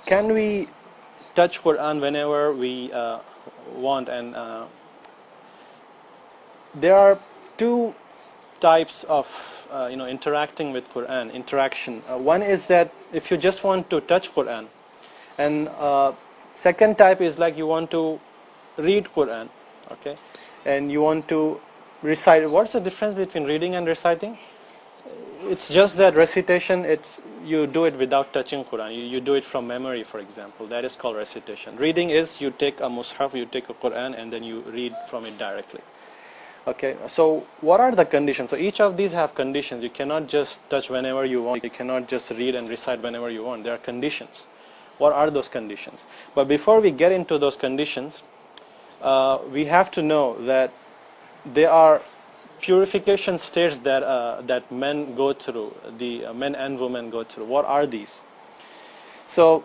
can we touch Quran whenever we want? And there are two types of interacting with Quran, interaction. One is that if you just want to touch Quran, and second type is like you want to read Quran, okay, and you want to recite. What's the difference between reading and reciting? It's just that recitation, you do it without touching Quran. You do it from memory, for example. That is called recitation. Reading is you take a mushaf, you take a Quran, and then you read from it directly. Okay, so what are the conditions? So each of these have conditions. You cannot just touch whenever you want. You cannot just read and recite whenever you want. There are conditions. What are those conditions? But before we get into those conditions, we have to know that there are purification states that men go through, the men and women go through. What are these? So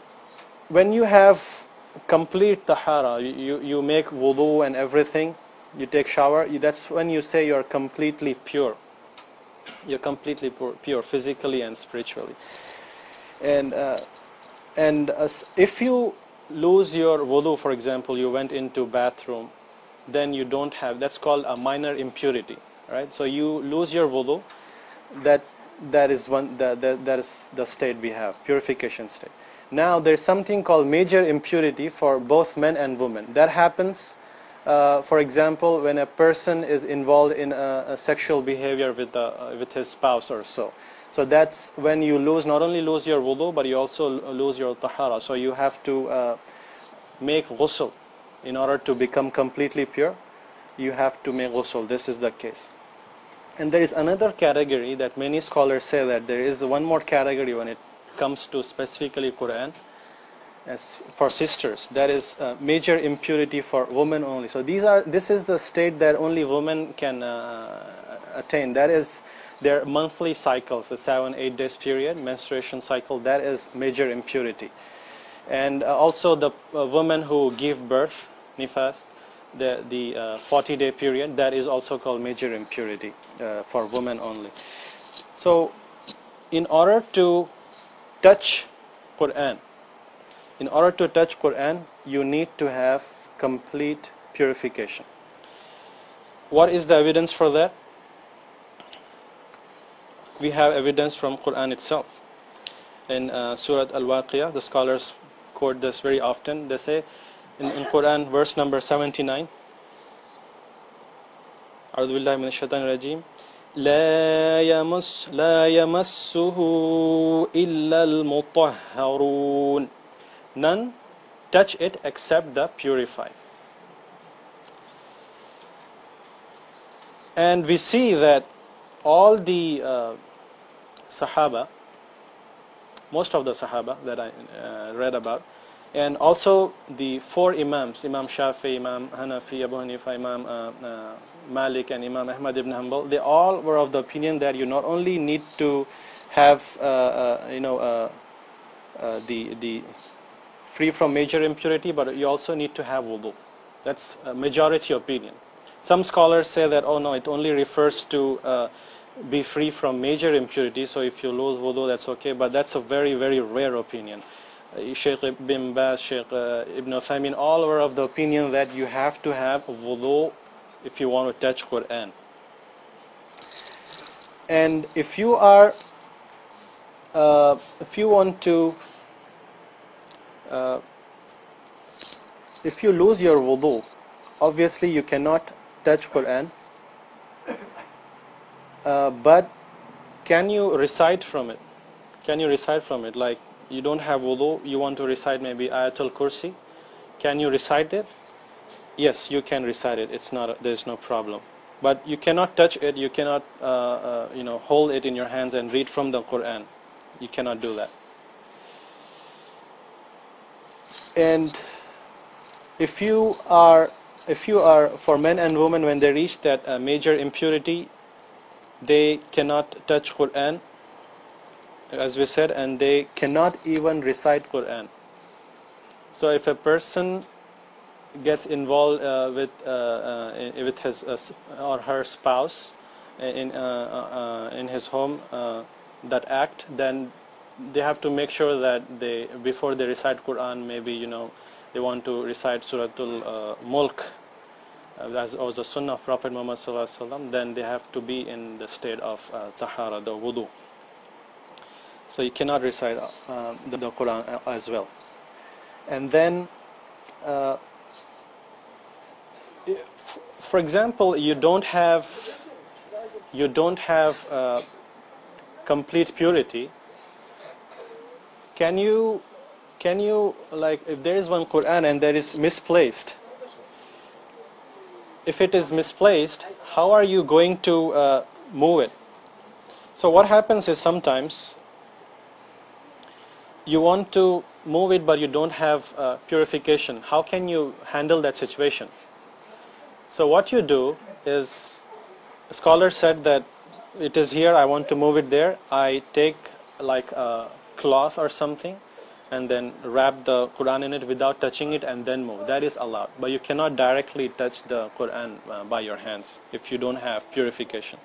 when you have complete tahara, you make wudu and everything, you take shower, that's when you say you're completely pure. You're completely pure physically and spiritually. And if you lose your wudu, for example, you went into bathroom, then you don't have, that's called a minor impurity, right? So you lose your wudu, that is the state we have, purification state. Now there's something called major impurity for both men and women. That happens, for example, when a person is involved in a sexual behavior with his spouse or so. So that's when you not only lose your wudu, but you also lose your tahara. So you have to make ghusl. In order to become completely pure, you have to make ghusl. This is the case. And there is another category that many scholars say that there is one more category when it comes to specifically Quran, as for sisters. That is major impurity for women only. So this is the state that only women can attain. That is their monthly cycles, a 7-8 days period, menstruation cycle. That is major impurity. And also the women who give birth, nifas, the 40-day period, that is also called major impurity for women only. So in order to touch Quran, you need to have complete purification. What is the evidence for that? We have evidence from Quran itself. In Surah Al-Waqiyah, the scholars quote this very often. They say in Quran, verse number 79, أعوذ بالله من الشيطان الرجيم لا يمسه إلا المطهرون. None touch it except the purified. And we see that all the Sahaba, most of the Sahaba that I read about, and also the four Imams, Imam Shafi, Imam Hanafi, Abu Hanifa, Imam Malik, and Imam Ahmad ibn Hanbal, they all were of the opinion that you not only need to have the free from major impurity, but you also need to have wudu. That's a majority opinion. Some scholars say that, oh no, it only refers to be free from major impurity, so if you lose wudu, that's okay, but that's a very, very rare opinion. Sheikh Ibn Baz, Sheikh Ibn Uthaymin, all were of the opinion that you have to have wudu if you want to touch Quran. And if you want to, if you lose your wudu, obviously you cannot touch Quran, but can you recite from it? Can you recite from it? Like, you don't have wudu, you want to recite maybe Ayatul Kursi. Can you recite it? Yes, you can recite it. There's no problem. But you cannot touch it. You cannot, hold it in your hands and read from the Quran. You cannot do that. And if you are, for men and women, when they reach that major impurity, they cannot touch Quran, as we said, and they cannot even recite Quran. So if a person gets involved with his or her spouse in his home, that act, then they have to make sure that they, before they recite Quran, maybe they want to recite Suratul Mulk, as was the Sunnah of Prophet Muhammad sallallahu alaihi wasallam, then they have to be in the state of tahara, the wudu. So you cannot recite the Quran as well. And then, for example, you don't have complete purity. Can you like, if there is one Quran and there is misplaced, if it is misplaced, how are you going to move it? So what happens is, sometimes you want to move it but you don't have purification. How can you handle that situation? So what you do is, a scholar said that it is here, I want to move it there. I take like a cloth or something and then wrap the Quran in it without touching it and then move. That is allowed. But you cannot directly touch the Quran by your hands if you don't have purification.